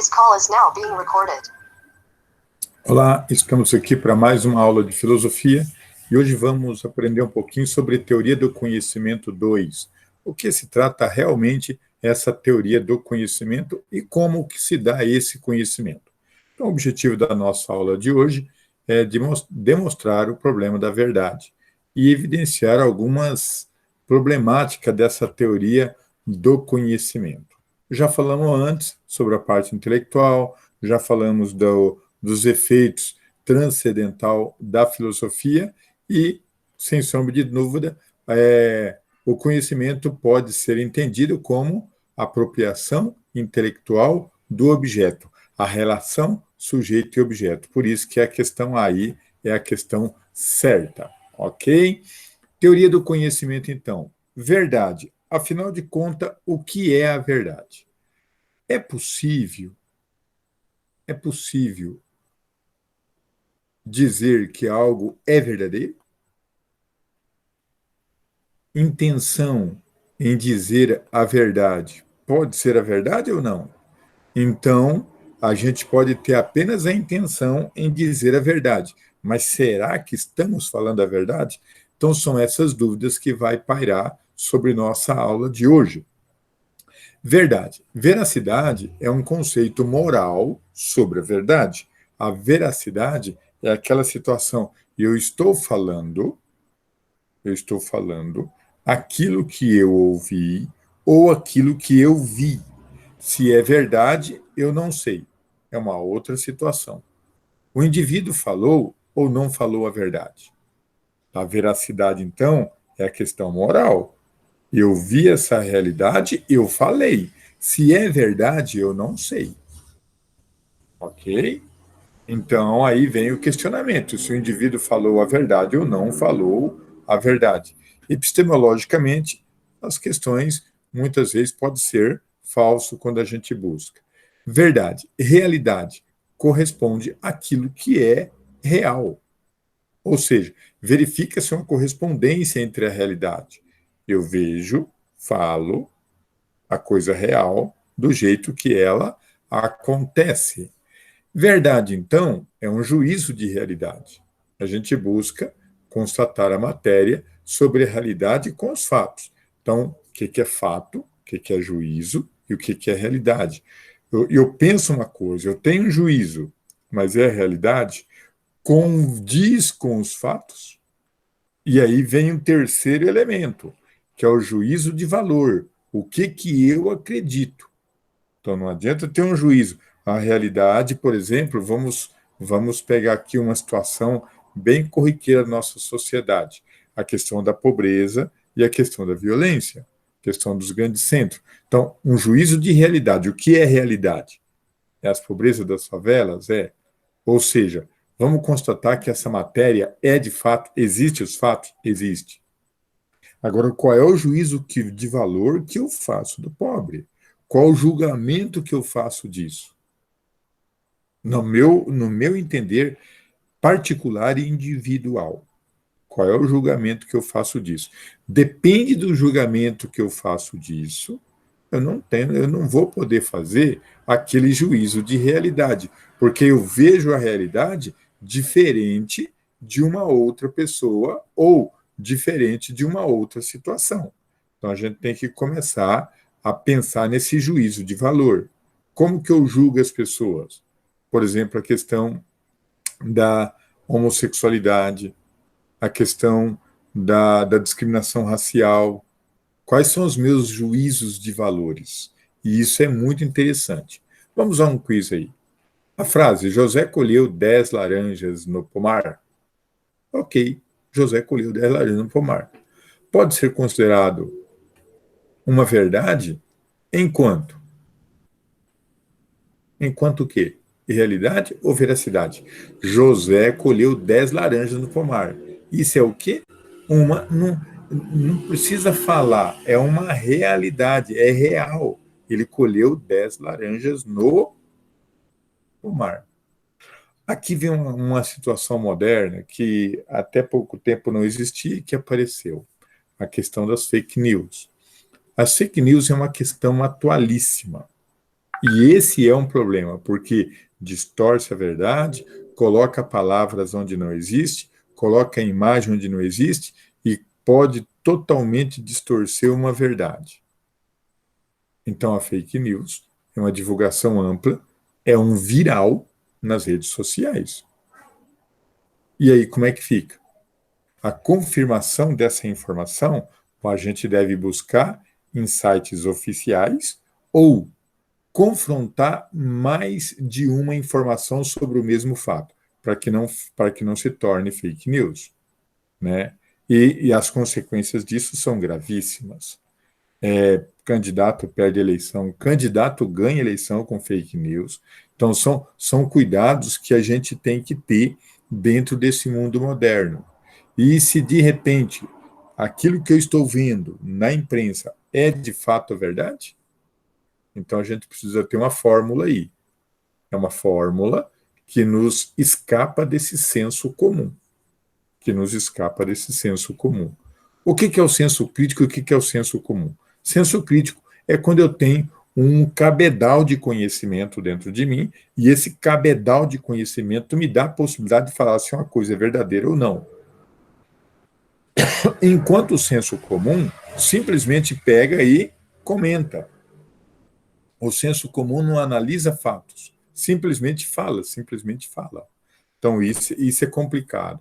Today's call is now being recorded. Olá, estamos aqui para mais uma aula de filosofia e hoje vamos aprender um pouquinho sobre teoria do conhecimento 2. O que se trata realmente essa teoria do conhecimento e como que se dá esse conhecimento. Então, o objetivo da nossa aula de hoje é demonstrar o problema da verdade e evidenciar algumas problemáticas dessa teoria do conhecimento. Já falamos antes sobre a parte intelectual, já falamos dos efeitos transcendental da filosofia e, sem sombra de dúvida, o conhecimento pode ser entendido como apropriação intelectual do objeto, a relação sujeito e objeto. Por isso que a questão aí é a questão certa, ok? Teoria do conhecimento, então. Verdade. Afinal de contas, o que é a verdade? É possível dizer que algo é verdadeiro? Intenção em dizer a verdade pode ser a verdade ou não? Então, a gente pode ter apenas a intenção em dizer a verdade, mas será que estamos falando a verdade? Então, são essas dúvidas que vai pairar sobre nossa aula de hoje. Verdade. Veracidade é um conceito moral sobre a verdade. A veracidade é aquela situação, eu estou falando aquilo que eu ouvi ou aquilo que eu vi. Se é verdade, eu não sei. É uma outra situação. O indivíduo falou ou não falou a verdade. A veracidade, então, é a questão moral. Eu vi essa realidade, eu falei. Se é verdade, eu não sei. Ok? Então, aí vem o questionamento, se o indivíduo falou a verdade ou não falou a verdade. Epistemologicamente, as questões, muitas vezes, podem ser falso quando a gente busca. Verdade, realidade, corresponde àquilo que é real. Ou seja, verifica-se uma correspondência entre a realidade. Eu vejo, falo a coisa real do jeito que ela acontece. Verdade, então, é um juízo de realidade. A gente busca constatar a matéria sobre a realidade com os fatos. Então, o que é fato, o que é juízo e o que é realidade. Eu penso uma coisa, eu tenho um juízo, mas é a realidade, condiz com os fatos. E aí vem um terceiro elemento, que é o juízo de valor. O que eu acredito? Então, não adianta ter um juízo. A realidade, por exemplo, vamos pegar aqui uma situação bem corriqueira da nossa sociedade. A questão da pobreza e a questão da violência, a questão dos grandes centros. Então, um juízo de realidade. O que é realidade? É as pobrezas das favelas? É. Ou seja, vamos constatar que essa matéria é de fato, existe os fatos? Existe. Agora, qual é o juízo de valor que eu faço do pobre? Qual o julgamento que eu faço disso? No meu entender particular e individual. Qual é o julgamento que eu faço disso? Depende do julgamento que eu faço disso, eu não vou poder fazer aquele juízo de realidade, porque eu vejo a realidade diferente de uma outra pessoa ou diferente de uma outra situação. Então a gente tem que começar a pensar nesse juízo de valor. Como que eu julgo as pessoas? Por exemplo, a questão da homossexualidade, a questão da discriminação racial. Quais são os meus juízos de valores? E isso é muito interessante. Vamos a um quiz aí. A frase, José colheu 10 laranjas no pomar. Ok, José colheu 10 laranjas no pomar. Pode ser considerado uma verdade enquanto? Enquanto o quê? Realidade ou veracidade? José colheu 10 laranjas no pomar. Isso é o quê? Não precisa falar, é uma realidade, é real. Ele colheu 10 laranjas no pomar. Aqui vem uma situação moderna que até pouco tempo não existia e que apareceu. A questão das fake news. As fake news é uma questão atualíssima. E esse é um problema, porque distorce a verdade, coloca palavras onde não existe, coloca a imagem onde não existe e pode totalmente distorcer uma verdade. Então, a fake news é uma divulgação ampla, é um viral nas redes sociais. E aí, como é que fica? A confirmação dessa informação, a gente deve buscar em sites oficiais ou confrontar mais de uma informação sobre o mesmo fato, para que não se torne fake news, né? E as consequências disso são gravíssimas. Candidato perde eleição, candidato ganha eleição com fake news. Então, são cuidados que a gente tem que ter dentro desse mundo moderno. E se, de repente, aquilo que eu estou vendo na imprensa é de fato verdade, então a gente precisa ter uma fórmula aí. É uma fórmula que nos escapa desse senso comum. Que nos escapa desse senso comum. O que é o senso crítico e o que é o senso comum? Senso crítico é quando eu tenho um cabedal de conhecimento dentro de mim e esse cabedal de conhecimento me dá a possibilidade de falar se uma coisa é verdadeira ou não. Enquanto o senso comum simplesmente pega e comenta. O senso comum não analisa fatos, simplesmente fala, simplesmente fala. Então, isso é complicado.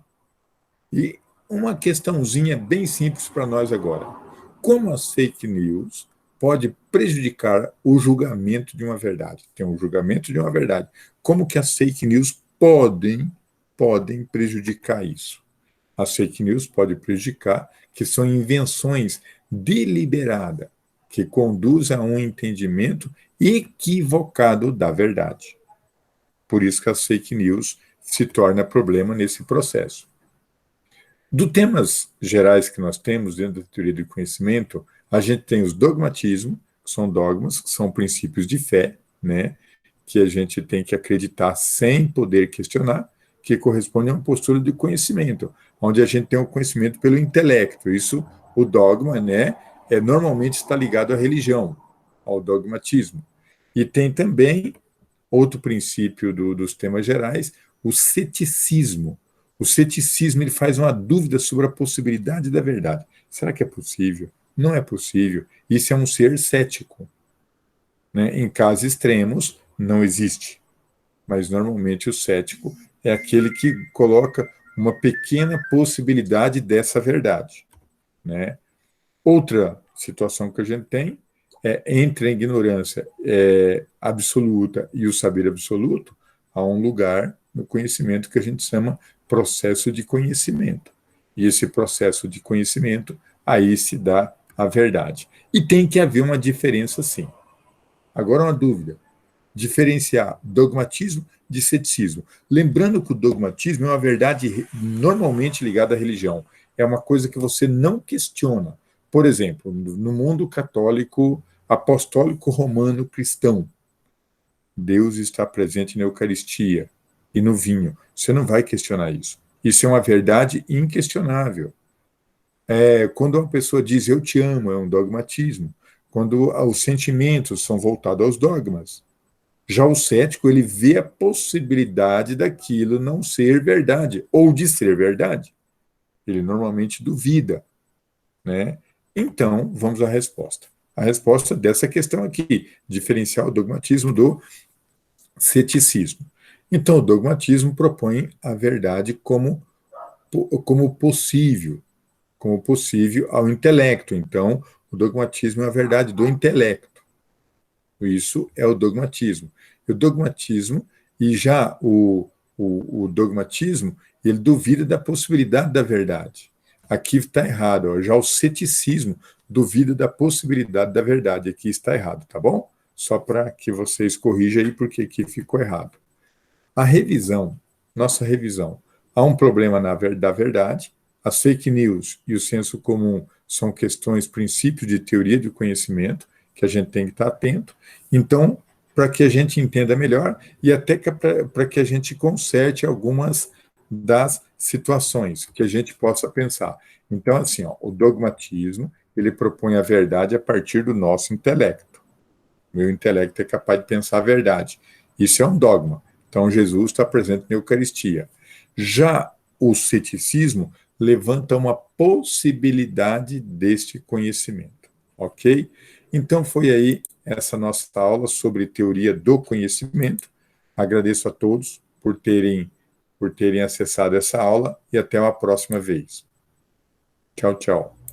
E uma questãozinha bem simples para nós agora. Como as fake news pode prejudicar o julgamento de uma verdade? Tem um julgamento de uma verdade. Como que as fake news podem prejudicar isso? As fake news podem prejudicar, que são invenções deliberadas, que conduzem a um entendimento equivocado da verdade. Por isso que as fake news se tornam problema nesse processo. Dos temas gerais que nós temos dentro da teoria do conhecimento, a gente tem os dogmatismos, que são dogmas, que são princípios de fé, né, que a gente tem que acreditar sem poder questionar, que corresponde a uma postura de conhecimento, onde a gente tem o conhecimento pelo intelecto. Isso, o dogma, né, normalmente está ligado à religião, ao dogmatismo. E tem também outro princípio dos temas gerais, o ceticismo. O ceticismo ele faz uma dúvida sobre a possibilidade da verdade. Será que é possível? Não é possível. Isso é um ser cético. Né? Em casos extremos, não existe. Mas, normalmente, o cético é aquele que coloca uma pequena possibilidade dessa verdade. Né? Outra situação que a gente tem é entre a ignorância absoluta e o saber absoluto, há um lugar no conhecimento que a gente chama processo de conhecimento. E esse processo de conhecimento, aí se dá a verdade. E tem que haver uma diferença, sim. Agora, uma dúvida. Diferenciar dogmatismo de ceticismo. Lembrando que o dogmatismo é uma verdade normalmente ligada à religião. É uma coisa que você não questiona. Por exemplo, no mundo católico, apostólico romano cristão, Deus está presente na Eucaristia e no vinho. Você não vai questionar isso. Isso é uma verdade inquestionável. Quando uma pessoa diz eu te amo, é um dogmatismo. Quando os sentimentos são voltados aos dogmas. Já o cético, ele vê a possibilidade daquilo não ser verdade, ou de ser verdade. Ele normalmente duvida, né? Então, vamos à resposta. A resposta dessa questão aqui, diferenciar o dogmatismo do ceticismo. Então, o dogmatismo propõe a verdade como possível ao intelecto. Então, o dogmatismo é a verdade do intelecto. Isso é o dogmatismo. O dogmatismo, e já o dogmatismo, ele duvida da possibilidade da verdade. Aqui está errado. Ó. Já o ceticismo duvida da possibilidade da verdade. Aqui está errado, tá bom? Só para que vocês corrijam aí, porque aqui ficou errado. A revisão, nossa revisão. Há um problema da verdade. As fake news e o senso comum são questões, princípios de teoria do conhecimento, que a gente tem que estar atento. Então, para que a gente entenda melhor e até para que a gente conserte algumas das situações que a gente possa pensar. Então, assim, ó, o dogmatismo, ele propõe a verdade a partir do nosso intelecto. Meu intelecto é capaz de pensar a verdade. Isso é um dogma. Então, Jesus está presente na Eucaristia. Já o ceticismo levanta uma possibilidade deste conhecimento, ok? Então, foi aí essa nossa aula sobre teoria do conhecimento. Agradeço a todos por terem acessado essa aula e até uma próxima vez. Tchau, tchau.